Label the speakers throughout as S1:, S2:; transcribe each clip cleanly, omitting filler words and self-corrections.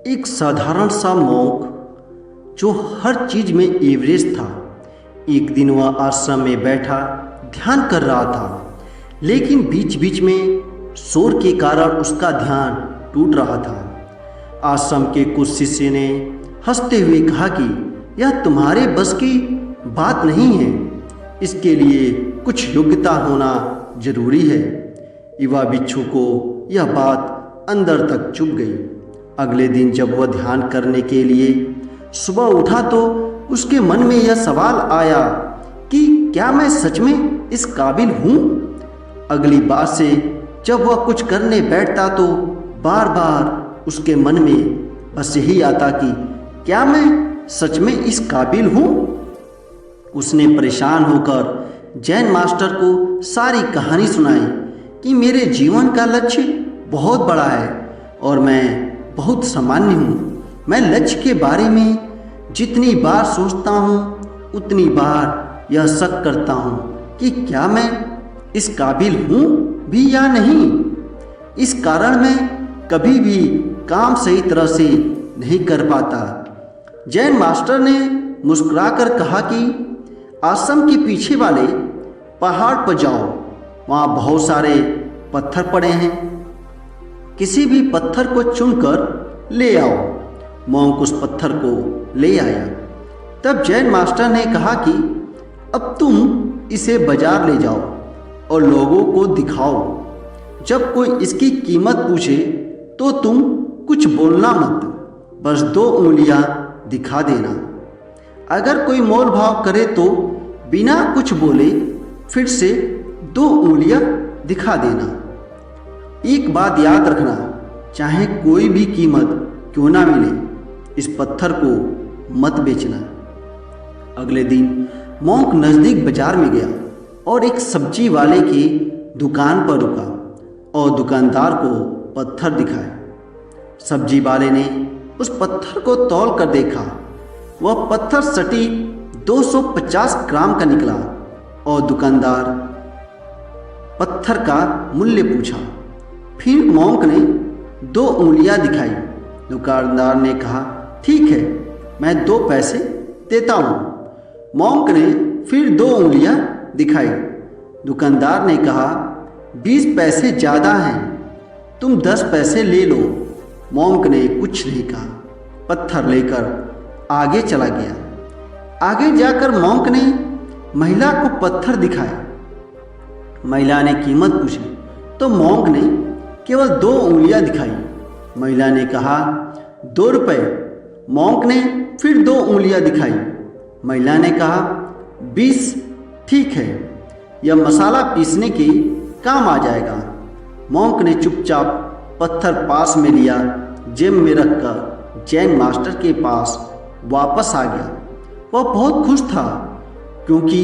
S1: एक साधारण सा मॉन्क जो हर चीज में एवरेज था। एक दिन वह आश्रम में बैठा ध्यान कर रहा था, लेकिन बीच बीच में शोर के कारण उसका ध्यान टूट रहा था। आश्रम के कुछ शिष्य ने हंसते हुए कहा कि यह तुम्हारे बस की बात नहीं है, इसके लिए कुछ योग्यता होना जरूरी है। युवा बिच्छू को यह बात अंदर तक चुभ गई। अगले दिन जब वह ध्यान करने के लिए सुबह उठा तो उसके मन में यह सवाल आया कि क्या मैं सच में इस काबिल हूँ। अगली बार से जब वह कुछ करने बैठता तो बार बार उसके मन में बस यही आता कि क्या मैं सच में इस काबिल हूँ। उसने परेशान होकर जैन मास्टर को सारी कहानी सुनाई कि मेरे जीवन का लक्ष्य बहुत बड़ा है और मैं बहुत सामान्य हूँ। मैं लक्ष्य के बारे में जितनी बार सोचता हूँ उतनी बार यह शक करता हूँ कि क्या मैं इस काबिल हूँ भी या नहीं। इस कारण मैं कभी भी काम सही तरह से नहीं कर पाता। जैन मास्टर ने मुस्कुराकर कहा कि आश्रम के पीछे वाले पहाड़ पर जाओ, वहाँ बहुत सारे पत्थर पड़े हैं, किसी भी पत्थर को चुनकर ले आओ। मॉन्क उस पत्थर को ले आया। तब जैन मास्टर ने कहा कि अब तुम इसे बाजार ले जाओ और लोगों को दिखाओ। जब कोई इसकी कीमत पूछे तो तुम कुछ बोलना मत, बस 2 उंगलियां दिखा देना। अगर कोई मोल भाव करे तो बिना कुछ बोले फिर से 2 उंगलियां दिखा देना। एक बात याद रखना, चाहे कोई भी कीमत क्यों ना मिले, इस पत्थर को मत बेचना। अगले दिन मॉन्क नज़दीक बाजार में गया और एक सब्जी वाले की दुकान पर रुका और दुकानदार को पत्थर दिखाया। सब्जी वाले ने उस पत्थर को तौल कर देखा। वह पत्थर सटीक 250 ग्राम का निकला और दुकानदार पत्थर का मूल्य पूछा। फिर मॉन्क ने 2 उंगलियां दिखाई। दुकानदार ने कहा ठीक है, मैं 2 पैसे देता हूँ। मॉन्क ने फिर 2 उंगलियां दिखाई। दुकानदार ने कहा 20 पैसे ज़्यादा हैं, तुम 10 पैसे ले लो। मॉन्क ने कुछ नहीं कहा, पत्थर लेकर आगे चला गया। आगे जाकर मॉन्क ने महिला को पत्थर दिखाया। महिला ने कीमत पूछी तो मॉन्क ने केवल 2 उंगलियां दिखाई। महिला ने कहा 2 रुपये। मॉन्क ने फिर 2 उंगलियां दिखाई। महिला ने कहा 20 ठीक है, यह मसाला पीसने के काम आ जाएगा। मॉन्क ने चुपचाप पत्थर पास में लिया, जेब में रखकर जैन मास्टर के पास वापस आ गया। वह बहुत खुश था क्योंकि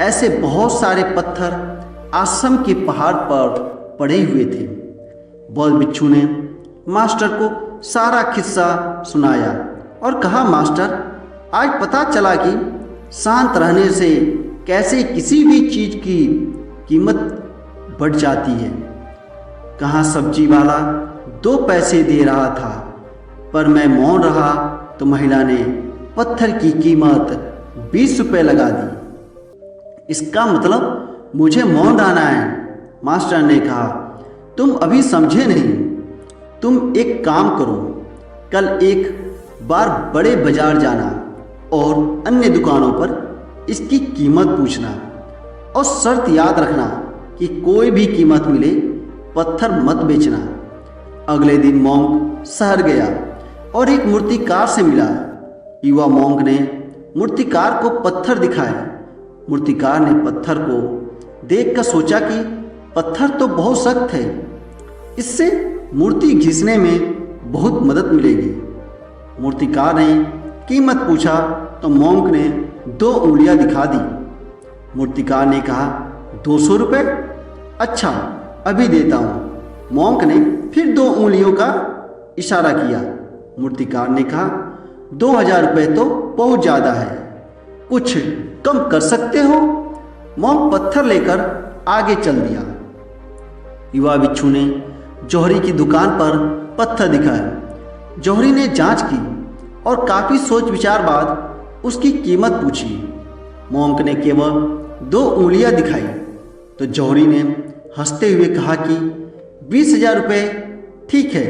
S1: ऐसे बहुत सारे पत्थर आश्रम के पहाड़ पर पड़े हुए थे। बौद्ध बिच्छू ने मास्टर को सारा किस्सा सुनाया और कहा मास्टर, आज पता चला कि शांत रहने से कैसे किसी भी चीज़ की कीमत बढ़ जाती है। कहाँ सब्जी वाला 2 पैसे दे रहा था पर मैं मौन रहा तो महिला ने पत्थर की कीमत 20 रुपये लगा दी। इसका मतलब मुझे मौन रहना है। मास्टर ने कहा तुम अभी समझे नहीं। तुम एक काम करो, कल एक बार बड़े बाजार जाना और अन्य दुकानों पर इसकी कीमत पूछना और शर्त याद रखना कि कोई भी कीमत मिले पत्थर मत बेचना। अगले दिन मॉन्क शहर गया और एक मूर्तिकार से मिला। युवा मॉन्क ने मूर्तिकार को पत्थर दिखाया। मूर्तिकार ने पत्थर को देखकर सोचा कि पत्थर तो बहुत सख्त है, इससे मूर्ति घिसने में बहुत मदद मिलेगी। मूर्तिकार ने कीमत पूछा तो मॉन्क ने 2 उंगलियां दिखा दी। मूर्तिकार ने कहा 200 रुपये, अच्छा अभी देता हूँ। मॉन्क ने फिर 2 उंगलियों का इशारा किया। मूर्तिकार ने कहा 2000 रुपये तो बहुत ज़्यादा है, कुछ कम कर सकते हो। मॉन्क पत्थर लेकर आगे चल दिया। युवा बिच्छू ने जौहरी की दुकान पर पत्थर दिखाया। जौहरी ने जांच की और काफ़ी सोच विचार बाद उसकी कीमत पूछी। मोंक ने केवल 2 उंगलियां दिखाई तो जौहरी ने हंसते हुए कहा कि 20,000 रुपये ठीक है,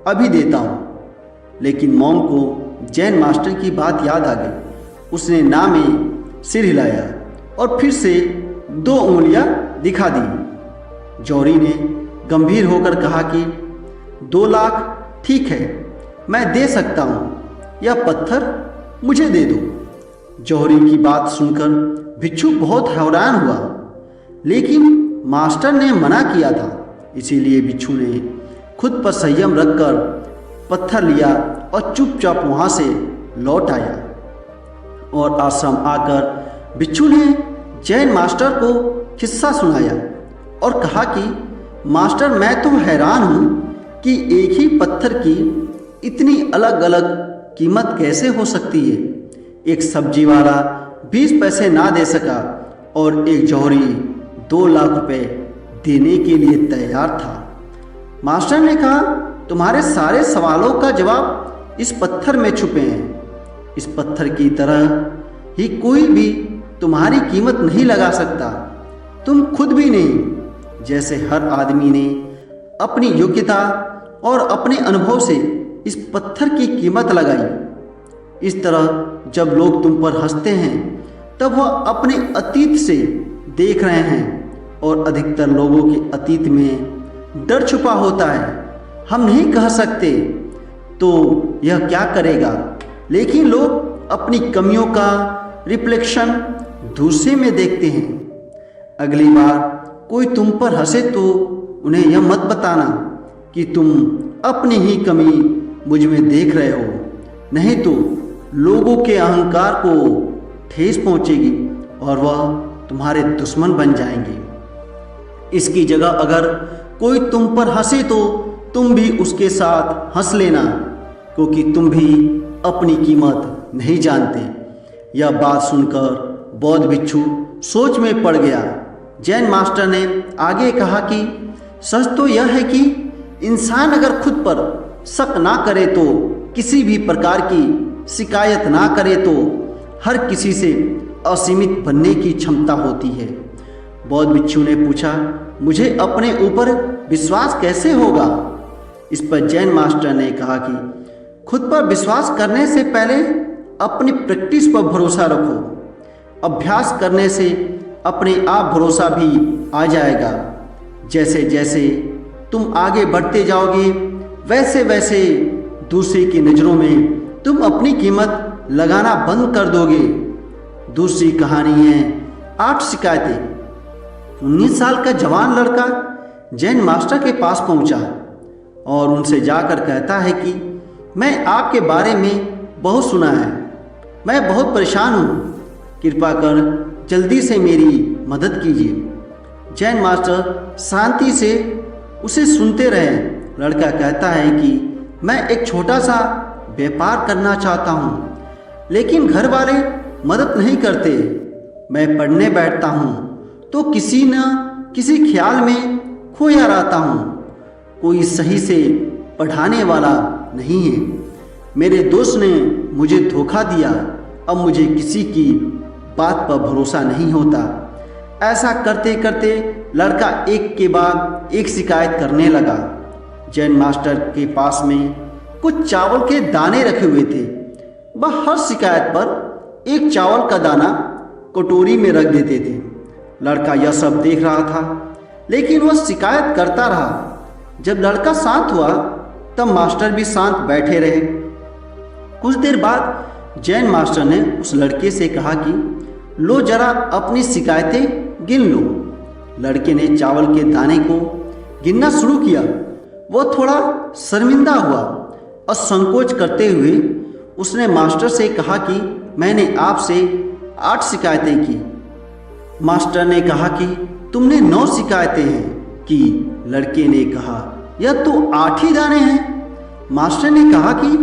S1: अभी देता हूँ। लेकिन मोंक को जैन मास्टर की बात याद आ गई। उसने ना में सिर हिलाया और फिर से 2 उंगलियां दिखा दी। जौहरी ने गंभीर होकर कहा कि 2 लाख ठीक है, मैं दे सकता हूँ, यह पत्थर मुझे दे दो। जौहरी की बात सुनकर भिक्षु बहुत हैरान हुआ, लेकिन मास्टर ने मना किया था, इसीलिए भिक्षु ने खुद पर संयम रखकर पत्थर लिया और चुपचाप वहाँ से लौट आया। और आश्रम आकर भिक्षु ने जैन मास्टर को किस्सा सुनाया और कहा कि मास्टर, मैं तो हैरान हूँ कि एक ही पत्थर की इतनी अलग अलग कीमत कैसे हो सकती है। एक सब्जी वाला 20 पैसे ना दे सका और एक जौहरी 2 लाख रुपए देने के लिए तैयार था। मास्टर ने कहा, तुम्हारे सारे सवालों का जवाब इस पत्थर में छुपे हैं। इस पत्थर की तरह ही कोई भी तुम्हारी कीमत नहीं लगा सकता, तुम खुद भी नहीं। जैसे हर आदमी ने अपनी योग्यता और अपने अनुभव से इस पत्थर की कीमत लगाई, इस तरह जब लोग तुम पर हंसते हैं तब वह अपने अतीत से देख रहे हैं और अधिकतर लोगों के अतीत में डर छुपा होता है। हम नहीं कह सकते तो यह क्या करेगा, लेकिन लोग अपनी कमियों का रिफ्लेक्शन दूसरे में देखते हैं। अगली बार कोई तुम पर हंसे तो उन्हें यह मत बताना कि तुम अपनी ही कमी मुझ में देख रहे हो, नहीं तो लोगों के अहंकार को ठेस पहुंचेगी और वह तुम्हारे दुश्मन बन जाएंगे। इसकी जगह अगर कोई तुम पर हंसे तो तुम भी उसके साथ हंस लेना, क्योंकि तुम भी अपनी कीमत नहीं जानते। यह बात सुनकर बौद्ध भिक्षु सोच में पड़ गया। जैन मास्टर ने आगे कहा कि सच तो यह है कि इंसान अगर खुद पर शक ना करे तो किसी भी प्रकार की शिकायत ना करे तो हर किसी से असीमित बनने की क्षमता होती है। बौद्ध भिक्षु ने पूछा, मुझे अपने ऊपर विश्वास कैसे होगा? इस पर जैन मास्टर ने कहा कि खुद पर विश्वास करने से पहले अपनी प्रैक्टिस पर भरोसा रखो। अभ्यास करने से अपने आप भरोसा भी आ जाएगा। जैसे जैसे तुम आगे बढ़ते जाओगे वैसे वैसे दूसरे की नज़रों में तुम अपनी कीमत लगाना बंद कर दोगे। दूसरी कहानी है 8 शिकायतें। 19 साल का जवान लड़का जैन मास्टर के पास पहुंचा और उनसे जाकर कहता है कि मैं आपके बारे में बहुत सुना है, मैं बहुत परेशान हूँ, कृपा कर जल्दी से मेरी मदद कीजिए। जैन मास्टर शांति से उसे सुनते रहे। लड़का कहता है कि मैं एक छोटा सा व्यापार करना चाहता हूँ, लेकिन घर वाले मदद नहीं करते। मैं पढ़ने बैठता हूँ तो किसी न किसी ख्याल में खोया रहता हूँ। कोई सही से पढ़ाने वाला नहीं है। मेरे दोस्त ने मुझे धोखा दिया, अब मुझे किसी की बात पर भरोसा नहीं होता। ऐसा करते करते लड़का एक के बाद एक शिकायत करने लगा। जैन मास्टर के पास में कुछ चावल के दाने रखे हुए थे। वह हर शिकायत पर एक चावल का दाना कटोरी में रख देते थे। लड़का यह सब देख रहा था, लेकिन वह शिकायत करता रहा। जब लड़का शांत हुआ तब मास्टर भी शांत बैठे रहे। कुछ देर बाद जैन मास्टर ने उस लड़के से कहा कि लो जरा अपनी शिकायतें गिन लो। लड़के ने चावल के दाने को गिनना शुरू किया। वह थोड़ा शर्मिंदा हुआ और संकोच करते हुए उसने मास्टर से कहा कि मैंने आपसे 8 शिकायतें की। मास्टर ने कहा कि तुमने 9 शिकायतें हैं कि। लड़के ने कहा यह तो 8 ही दाने हैं। मास्टर ने कहा कि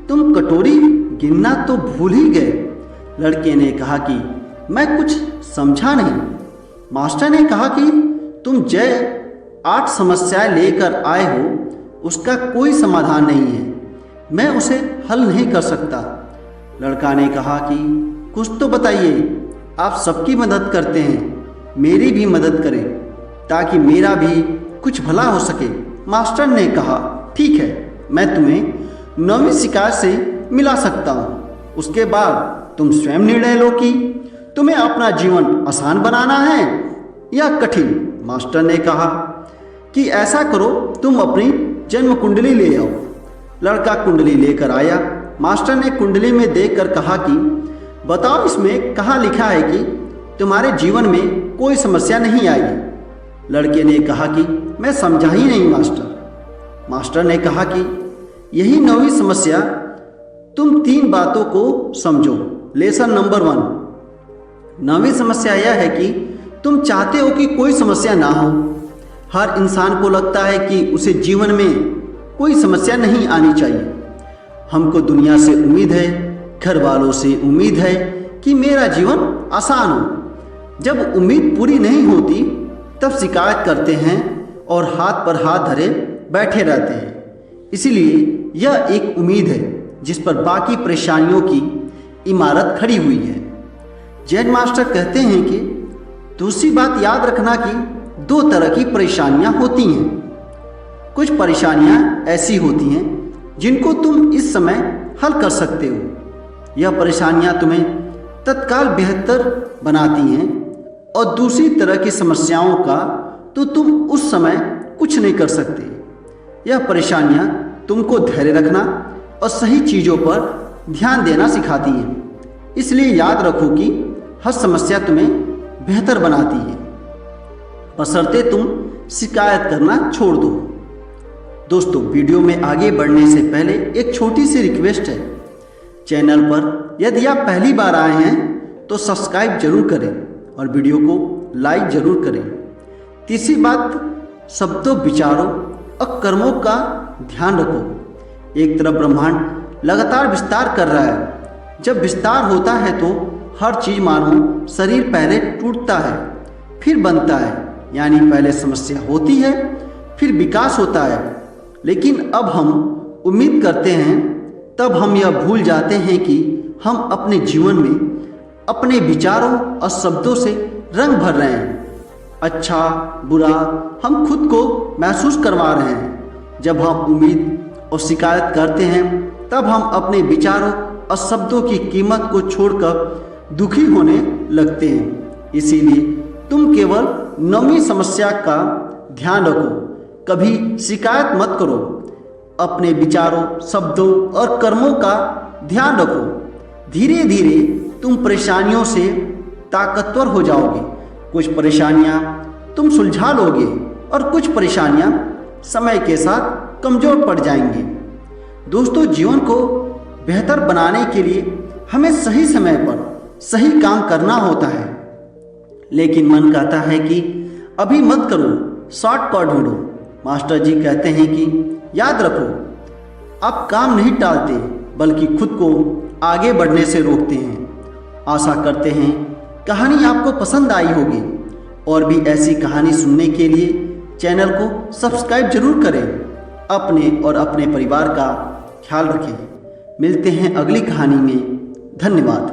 S1: तुम कटोरी गिनना तो भूल ही गए। लड़के ने कहा कि मैं कुछ समझा नहीं। मास्टर ने कहा कि तुम जय 8 समस्याएं लेकर आए हो, उसका कोई समाधान नहीं है। मैं उसे हल नहीं कर सकता। लड़का ने कहा कि कुछ तो बताइए, आप सबकी मदद करते हैं, मेरी भी मदद करें ताकि मेरा भी कुछ भला हो सके। मास्टर ने कहा, ठीक है, मैं तुम्हें 9वीं शिकायत से मिला सकता हूँ। उसके बाद तुम स्वयं निर्णय लो कि तुम्हें अपना जीवन आसान बनाना है या कठिन। मास्टर ने कहा कि ऐसा करो, तुम अपनी जन्म कुंडली ले आओ। लड़का कुंडली लेकर आया। मास्टर ने कुंडली में देखकर कहा कि बताओ, इसमें कहाँ लिखा है कि तुम्हारे जीवन में कोई समस्या नहीं आएगी। लड़के ने कहा कि मैं समझा ही नहीं मास्टर। मास्टर ने कहा कि यही 9वीं समस्या, तुम 3 बातों को समझो। लेसन नंबर 1, 9वीं समस्या यह है कि तुम चाहते हो कि कोई समस्या ना हो। हर इंसान को लगता है कि उसे जीवन में कोई समस्या नहीं आनी चाहिए। हमको दुनिया से उम्मीद है, घर वालों से उम्मीद है कि मेरा जीवन आसान हो। जब उम्मीद पूरी नहीं होती तब शिकायत करते हैं और हाथ पर हाथ धरे बैठे रहते हैं। इसलिए यह एक उम्मीद है जिस पर बाकी परेशानियों की इमारत खड़ी हुई है। जैन मास्टर कहते हैं कि दूसरी बात याद रखना कि 2 तरह की परेशानियां होती हैं। कुछ परेशानियां ऐसी होती हैं जिनको तुम इस समय हल कर सकते हो। यह परेशानियां तुम्हें तत्काल बेहतर बनाती हैं और दूसरी तरह की समस्याओं का तो तुम उस समय कुछ नहीं कर सकते। यह परेशानियां तुमको धैर्य रखना और सही चीज़ों पर ध्यान देना सिखाती हैं। इसलिए याद रखो कि हर समस्या तुम्हें बेहतर बनाती है, बशर्ते तुम शिकायत करना छोड़ दो। दोस्तों, वीडियो में आगे बढ़ने से पहले एक छोटी सी रिक्वेस्ट है। चैनल पर यदि आप पहली बार आए हैं तो सब्सक्राइब जरूर करें और वीडियो को लाइक जरूर करें। तीसरी बात, शब्दों, विचारों और कर्मों का ध्यान रखो। एक तरफ ब्रह्मांड लगातार विस्तार कर रहा है। जब विस्तार होता है तो हर चीज़ मानो शरीर पहले टूटता है फिर बनता है, यानी पहले समस्या होती है फिर विकास होता है। लेकिन अब हम उम्मीद करते हैं तब हम यह भूल जाते हैं कि हम अपने जीवन में अपने विचारों और शब्दों से रंग भर रहे हैं। अच्छा बुरा हम खुद को महसूस करवा रहे हैं। जब हम उम्मीद और शिकायत करते हैं तब हम अपने विचारों और शब्दों की कीमत को छोड़कर दुखी होने लगते हैं। इसीलिए तुम केवल 9वीं समस्या का ध्यान रखो, कभी शिकायत मत करो। अपने विचारों, शब्दों और कर्मों का ध्यान रखो। धीरे धीरे तुम परेशानियों से ताकतवर हो जाओगे। कुछ परेशानियां तुम सुलझा लोगे और कुछ परेशानियां समय के साथ कमज़ोर पड़ जाएंगी। दोस्तों, जीवन को बेहतर बनाने के लिए हमें सही समय पर सही काम करना होता है, लेकिन मन कहता है कि अभी मत करो, शॉर्टकट ढूंढो। मास्टर जी कहते हैं कि याद रखो, आप काम नहीं टालते बल्कि खुद को आगे बढ़ने से रोकते हैं। आशा करते हैं कहानी आपको पसंद आई होगी और भी ऐसी कहानी सुनने के लिए चैनल को सब्सक्राइब जरूर करें। अपने और अपने परिवार का ख्याल रखें। मिलते हैं अगली कहानी में। धन्यवाद।